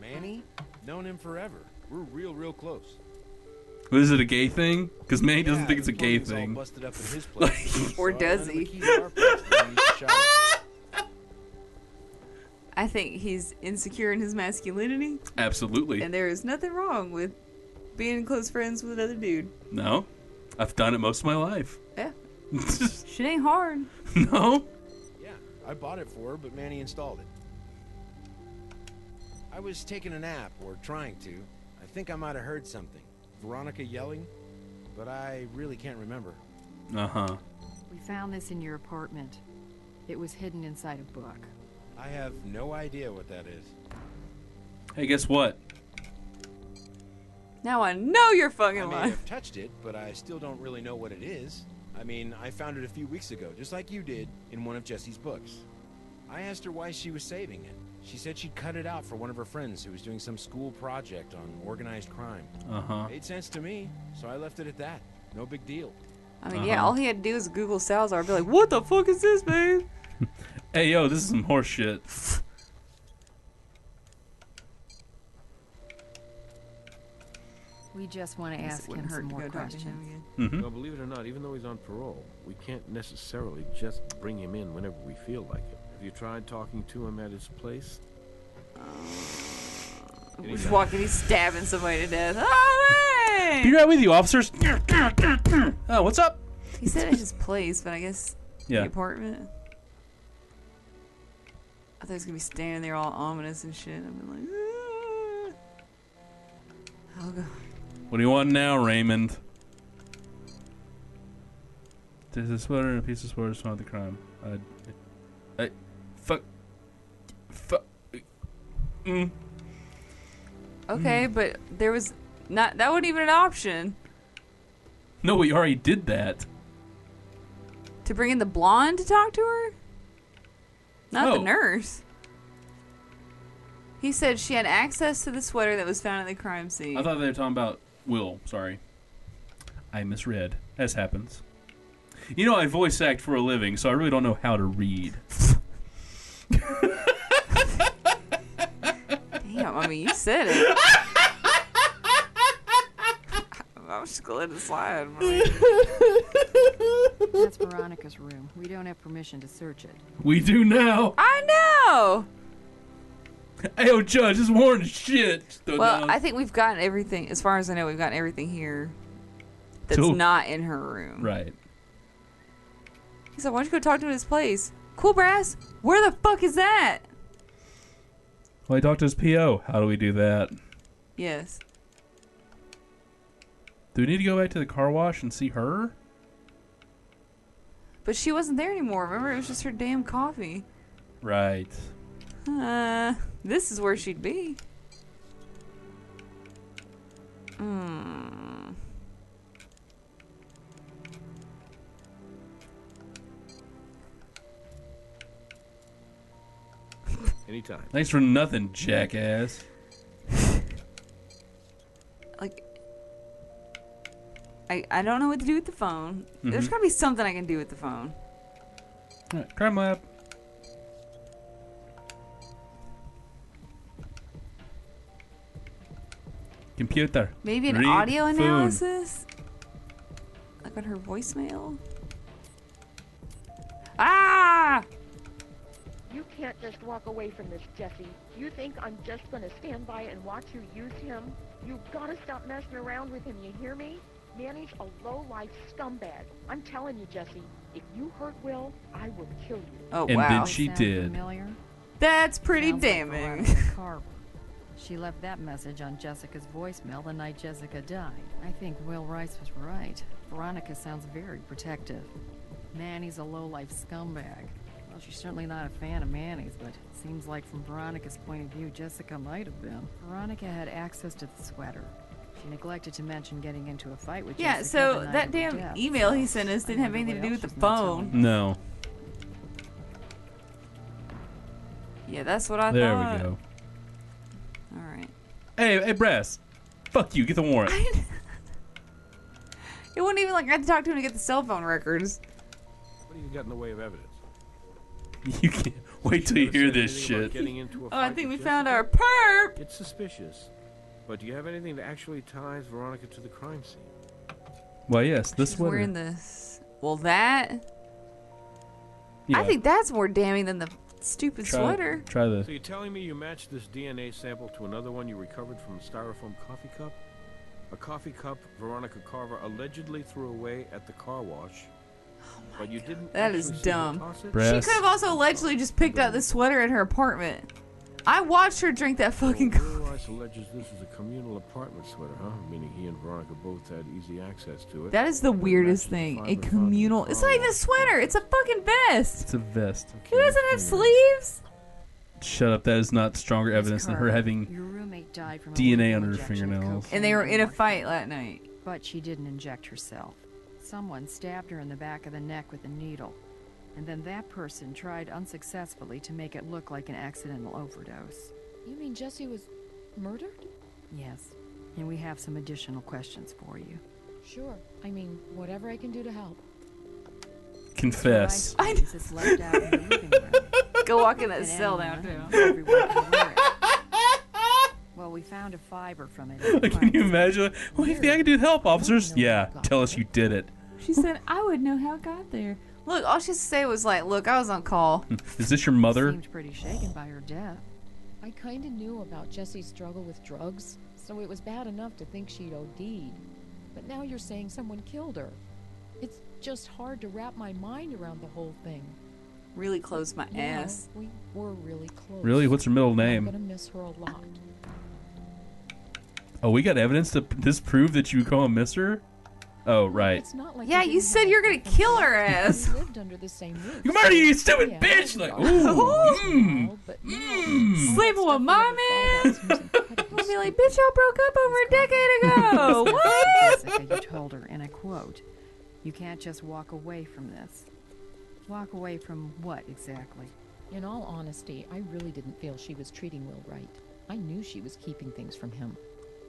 Manny? Known him forever. We're real close. Was it a gay thing? Because Manny doesn't think it's a gay All thing. busted up in his place. Or does none of the he? keys to our place when we used to shower. I think he's insecure in his masculinity, Absolutely. and there is nothing wrong with being close friends with another dude. No. I've done it most of my life. Yeah. Shit ain't hard. No? Yeah, I bought it for her, but Manny installed it. I was taking a nap, or trying to. I think I might have heard something. Veronica yelling, but I really can't remember. Uh-huh. We found this in your apartment. It was hidden inside a book. I have no idea what that is. Hey, guess what? Now I know you're I fucking may lying. have touched it, but I still don't really know what it is. I mean, I found it a few weeks ago, just like you did, in one of Jessie's books. I asked her why she was saving it. She said she'd cut it out for one of her friends who was doing some school project on organized crime. Uh-huh. Made sense to me, so I left it at that. No big deal. I mean, yeah, all he had to do was Google Salazar and be like, what the fuck is this, man? Hey, yo, this is some horse shit. We just want to ask him some more questions. Mm-hmm. Well, believe it or not, even though he's on parole, we can't necessarily just bring him in whenever we feel like it. Have you tried talking to him at his place? He's walking, he's stabbing somebody to death. Oh, hey! Be right with you, officers. Oh, what's up? He said at his place, but I guess Yeah. the apartment. I thought he was going to be standing there all ominous and shit. I've been like, ah. Oh, God. What do you want now, Raymond? There's a sweater and a piece of sweater found the crime. Fuck. Okay, but there was not. That wasn't even an option. No, we already did that. To bring in the blonde to talk to her? Not the Oh. nurse. He said she had access to the sweater that was found at the crime scene. I thought they were talking about Will. Sorry. I misread. As happens. You know, I voice act for a living, so I really don't know how to read. Damn, I mean, you said it. I'm just gonna let it slide. That's Veronica's room. We don't have permission to search it. We do now. I know! Hey, yo, Judge, this warrant is shit. Throw Well, down. I think we've gotten everything, as far as I know, we've gotten everything here that's So- not in her room. Right. He said, why don't you go talk to him at his place? Cool, Brass. Where the fuck is that? Well, I talked to his PO. How do we do that? Yes. Do we need to go back to the car wash and see her? But she wasn't there anymore. Remember, it was just her damn coffee. Right. This is where she'd be. Anytime. Thanks for nothing, jackass. Like, I don't know what to do with the phone. There's gotta be something I can do with the phone. All right, crime lab. Computer. Maybe an Read audio phone. analysis? Like on her voicemail? Ah! You can't just walk away from this, Jesse. You think I'm just gonna stand by and watch you use him? You've gotta stop messing around with him, you hear me? Manny's a low-life scumbag. I'm telling you, Jesse, if you hurt Will, I will kill you. Oh, And wow. then she Sound did. Familiar? That's pretty Sounds like damning. Veronica Carver. She left that message on Jessica's voicemail the night Jessica died. I think Will Rice was right. Veronica sounds very protective. Manny's a low-life scumbag. Well, she's certainly not a fan of Manny's, but it seems like from Veronica's point of view, Jessica might have been. Veronica had access to the sweater. She neglected to mention getting into a fight with Yeah, Jessica so the night that of her damn death, email he so sent us I didn't have wonder anything to do what with the else she's not telling phone. No. Yeah, that's what I There thought. we go. Alright. Hey, Brass. Fuck you. Get the warrant. It wasn't even like I had to talk to him to get the cell phone records. What do you got in the way of evidence? You can't wait till you Never hear said this anything about shit. getting into a Oh, I fight think we with found Jessica? our perp. It's suspicious. But do you have anything that actually ties Veronica to the crime scene? Well, yes, this She's sweater. wearing this. Well, that. Yeah. I think that's more damning than the stupid Try- sweater. Try So the. you're telling me you matched this DNA sample to another one you recovered from a styrofoam coffee cup? A coffee cup Veronica Carver allegedly threw away at the car wash. But you didn't That is actually see her dumb. toss it? Brass. She could have also allegedly just picked out the sweater in her apartment. I watched her drink that fucking Will coffee. Rice alleges this is a communal apartment sweater, huh? Meaning he and Veronica both had easy access to it. That is the weirdest thing. A communal. It's not even a sweater. It's a fucking vest. It's a vest. Who doesn't have sleeves? Shut up. That is not stronger evidence than her Carver, having your roommate died from a DNA lethal under her injection of fingernails. cocaine And they were in a morphine. fight that night. But she didn't inject herself. Someone stabbed her in the back of the neck with a needle. And then that person tried unsuccessfully to make it look like an accidental overdose. You mean Jesse was murdered? Yes. And we have some additional questions for you. Sure. I mean, whatever I can do to help. confess. I Rice is left out in the living room. Go walk in that And cell anyone down and too. everyone can wear it. Well, we found a fiber from it. in the Can you crime imagine? What do you think I can do to help, officers? Yeah, tell us you did it. She said, I would know how it got there. Look, all she had to say was like, look, I was on call. Is this your scene. mother? Seemed pretty shaken by her death. I kind of knew about Jesse's struggle with drugs, so it was bad enough to think she'd OD'd. But now you're saying someone killed her. It's just hard to wrap my mind around the whole thing. Really close my Yeah, ass. we were really close. Really? What's her middle I'm name? gonna miss her a lot. Oh, we got evidence to disprove that you go and miss her? Oh, right. It's not like Yeah, we you didn't said have you're gonna anything kill to her do. ass. We lived under the same roof. You murder, you so, stupid yeah, bitch! we Like, are ooh, close now, but now, mm. Sleeping with my man. I'll be like, bitch, y'all broke up over a decade ago. What? Jessica, you told her, and I quote, "You can't just walk away from this." Walk away from what exactly? In all honesty, I really didn't feel she was treating Will right. I knew she was keeping things from him.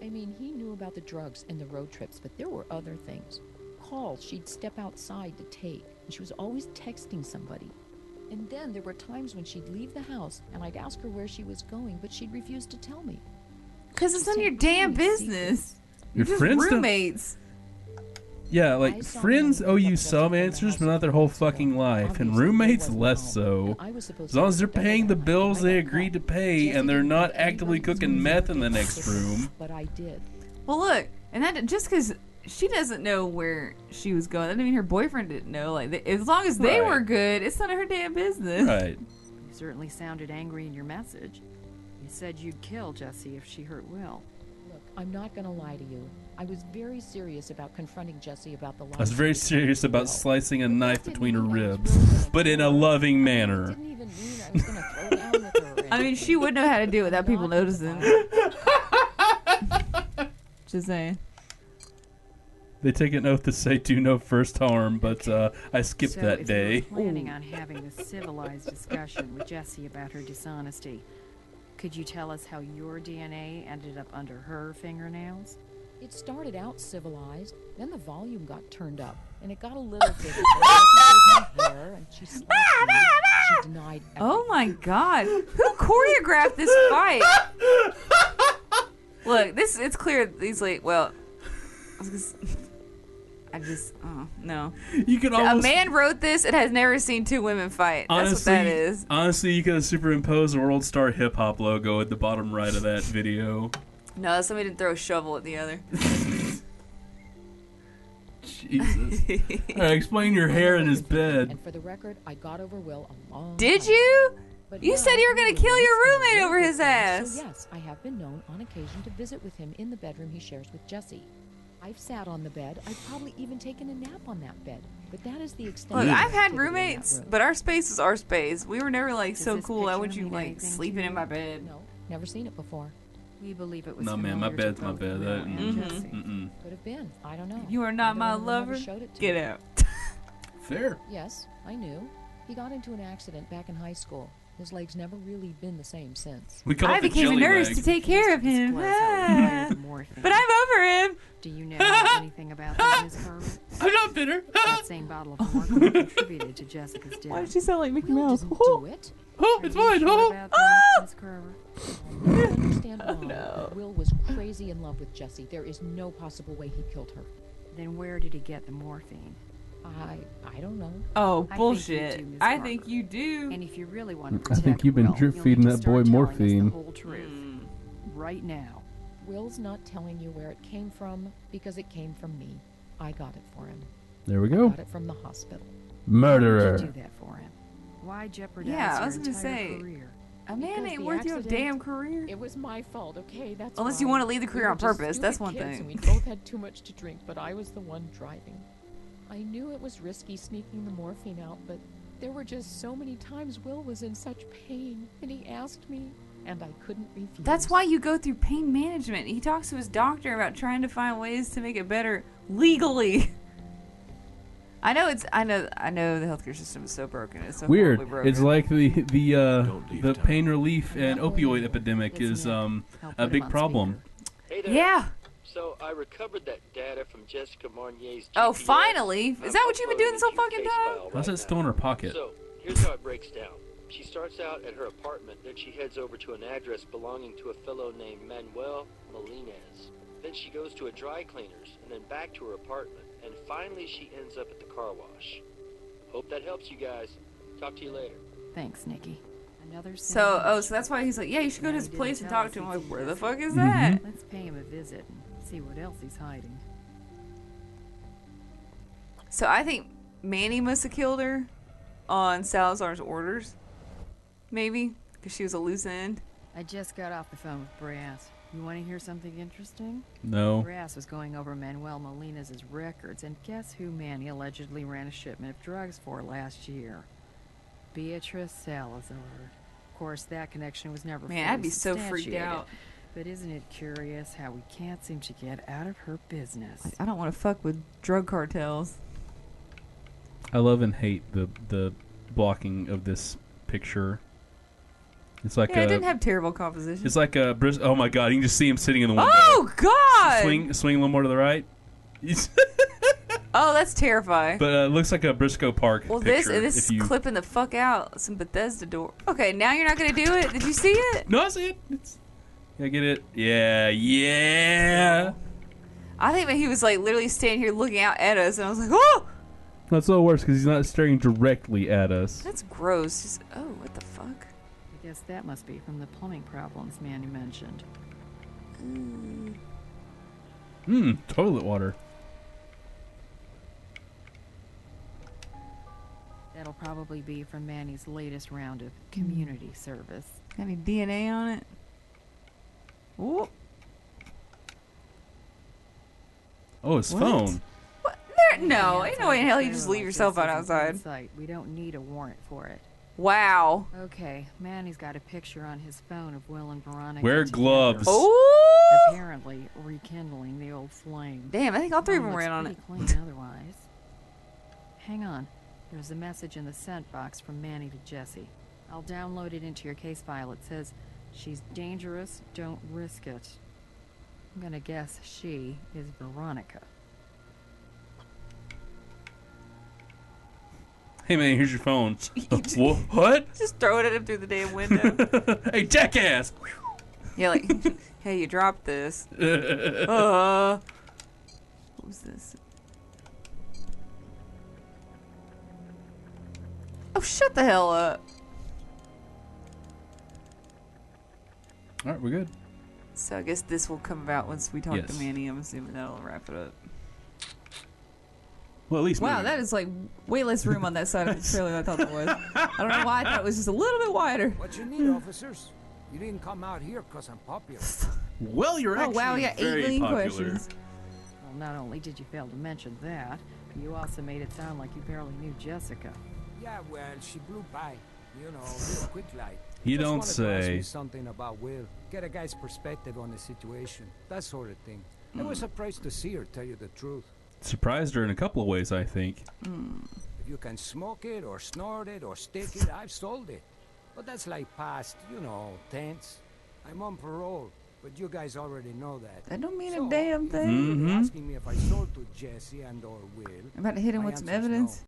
I mean, he knew about the drugs and the road trips, but there were other things. Calls she'd step outside to take, and she was always texting somebody. And then there were times when she'd leave the house, and I'd ask her where she was going, but she'd refuse to tell me. Because it's none of your damn business. Your You're just friends don't- roommates. Yeah, I like, saw friends men owe who you kept some Jessica in the answers, house but not their for whole months now. fucking life. And Obviously, there roommates, wasn't less home, so. and I was supposed As to long be as they're better paying than the that. bills I they got agreed to caught. pay, Jesse and they're didn't not think actively anybody was cooking gonna meth in the get next this, room. But I did. Well, look, and that just because she doesn't know where she was going, that didn't mean her boyfriend didn't know. Like, as long as they Right. were good, it's none of her damn business. Right. You certainly sounded angry in your message. You said you'd kill Jessie if she hurt Will. Look, I'm not going to lie to you. I was very serious about confronting Jesse about the I was very serious about slicing a knife Didn't between her mean I was ribs, really gonna but in a kill her. loving It manner. didn't even mean I was going to throw down with her. or I mean, anything. she would know how to do it without people Not into noticing. violence. Just saying. They take an oath to say do no first harm, but I skipped So that if day. you were planning on having a civilized discussion with Jessie about her dishonesty, could you tell us how your DNA ended up under her fingernails? It started out civilized, then the volume got turned up, and it got a little difficult. She pulled my hair, and she slapped me. She denied Oh my god. Who choreographed this fight? Look, it's clear he's like, well, no. You could A almost man wrote this and has never seen two women fight. That's honestly, what that is. honestly, you could have superimposed a World Star Hip Hop logo at the bottom right of that video. No, somebody didn't throw a shovel at the other. Jesus. All right, explain your hair in his bed. And for the record, I got over Will a long Did time. you? But You now said you were gonna we're kill your roommates and roommate we're over good his friends. ass. So yes, I have been known on occasion to visit with him in the bedroom he shares with Jesse. I've sat on the bed. I've probably even taken a nap on that bed. But that is the extent Look, of I've had activity in that roommates, room. but our space is our space. We were never like Does so this cool. I want picture you mean like anything to sleeping you? in my bed. No, never seen it before. We believe it was No, man, my familiar to bed's my both bed. Will That- and Mhm. Jessie. Mm-mm. Could have been. I don't know. You are not I'm the my one who never lover. showed it to Get me. out. Fair. Yes, I knew. He got into an accident back in high school. His leg's never really been the same since. We call I it the became a jelly nurse leg. to take care of him. But I'm over him. Do you know anything about that, Miss Carver? I'm not bitter. That same bottle of morphine contributed to Jessica's death. Why did she sound like Mickey Will Mouse? didn't do it. Oh, Are it's you mine. sure Oh. about that, Miss Carver? I don't understand why. Will was crazy in love with Jessie. There is no possible way he killed her. Then where did he get the morphine? I don't know. Oh, I bullshit. think you do, Miss I Carver. think you do. And if you really want to I protect think you've been Will, drip you'll feeding need to that boy start telling us morphine. the whole truth. Right now. Will's not telling you where it came from because it came from me. I got it for him. There we I go. got it from the hospital. Why would Murderer. you do that for him? Why jeopardize Yeah, I your was gonna entire say- career? A man Because ain't the worth your accident- damn career. It was my fault, okay? That's Unless why. you wanna leave the We career were on just purpose, that's stupid one kids thing. And we both had too much to drink, but I was the one driving. I knew it was risky sneaking the morphine out, but there were just so many times Will was in such pain, and he asked me, and I couldn't refuse. That's why you go through pain management. He talks to his doctor about trying to find ways to make it better legally. I know the healthcare system is so broken. It's so Weird. horribly broken. It's like the Don't leave the town. pain relief and opioid epidemic It's is Nick. a I'll put him big on problem. speaker. Hey there. Yeah. So I recovered that data from Jessica Marnier's Oh, GPS. finally. Is I'm that what you've been doing this whole uploading fucking it to your time? case file How's right that still in now. her pocket? So here's how it breaks down. She starts out at her apartment, then she heads over to an address belonging to a fellow named Manuel Molines. Then she goes to a dry cleaner's, and then back to her apartment, and finally she ends up at the car wash. Hope that helps you guys. Talk to you later. Thanks, Nikki. Another So sandwich. that's why he's like, yeah, you should go to Yeah, his he didn't place and tell talk us to him. he I'm like, did where the this. fuck is that? Let's pay him a visit and see what else he's hiding. So I think Manny must have killed her on Salazar's orders. Maybe. Because she was a loose end. I just got off the phone with Brass. You want to hear something interesting? No. Brass was going over Manuel Molina's records, and guess who Manny allegedly ran a shipment of drugs for last year? Beatrice Salazar. Of course, that connection was never Man, fully I'd be so freaked substantiated. out. But isn't it curious how we can't seem to get out of her business? I don't want to fuck with drug cartels. I love and hate the blocking of this picture. It's like Yeah, it didn't have terrible composition. it's like a oh my god, you can just see him sitting in the window. Oh, God! Swing a little more to the right. Oh, that's terrifying. But it looks like a Briscoe Park Well, picture. this if is you... clipping the fuck out some Bethesda door. Okay, now you're not going to do it? Did you see it? No, I see it. Yeah, get it? Yeah. I think that he was like literally standing here looking out at us, and I was like, oh! That's so worse because he's not staring directly at us. That's gross. Just, oh, what the fuck? I guess that must be from the plumbing problems Manny mentioned. Toilet water. That'll probably be from Manny's latest round of community service. Got any DNA on it? Ooh. Oh, his What? phone. What? No, ain't no way in hell you just leave your cell phone outside. We don't need a warrant for it. Wow. Okay, Manny's got a picture on his phone of Will and Veronica. Wear together, gloves. Oh! Apparently rekindling the old flame. Damn, I think all three of them Phone ran on looks it. pretty clean otherwise. Hang on. There's a message in the sent box from Manny to Jesse. I'll download it into your case file. It says, "She's dangerous, don't risk it." I'm gonna guess she is Veronica. Hey man, here's your phone. What? Just throw it at him through the damn window. Hey, jackass! Yeah, like, hey, you dropped this. What was this? Oh, shut the hell up. All right, we're good. So I guess this will come about once we talk to Yes. Manny. I'm assuming that'll wrap it up. Well, at least Wow, maybe. that is like way less room on that side of the trailer than I thought there was. I don't know why I thought it was just a little bit wider. What you need, officers? You didn't come out here 'cause I'm popular. Well, you're Oh, actually wow, we got 8 very million popular. questions. Well, not only did you fail to mention that, you also made it sound like you barely knew Jessica. Yeah, well, she blew by. You know, real quick like. You Just don't wanted to ask say. me something about Will. Get a guy's perspective on the situation. That sort of thing. I was surprised to see her, tell you the truth. Surprised her in a couple of ways, I think. If you can smoke it or snort it or stick it, I've sold it. But that's like past, you know, tense. I'm on parole, but you guys already know that. That don't mean So, a damn if thing. you're asking me if I sold to Jesse and or Will, I'm about to hit him my with some answer's evidence.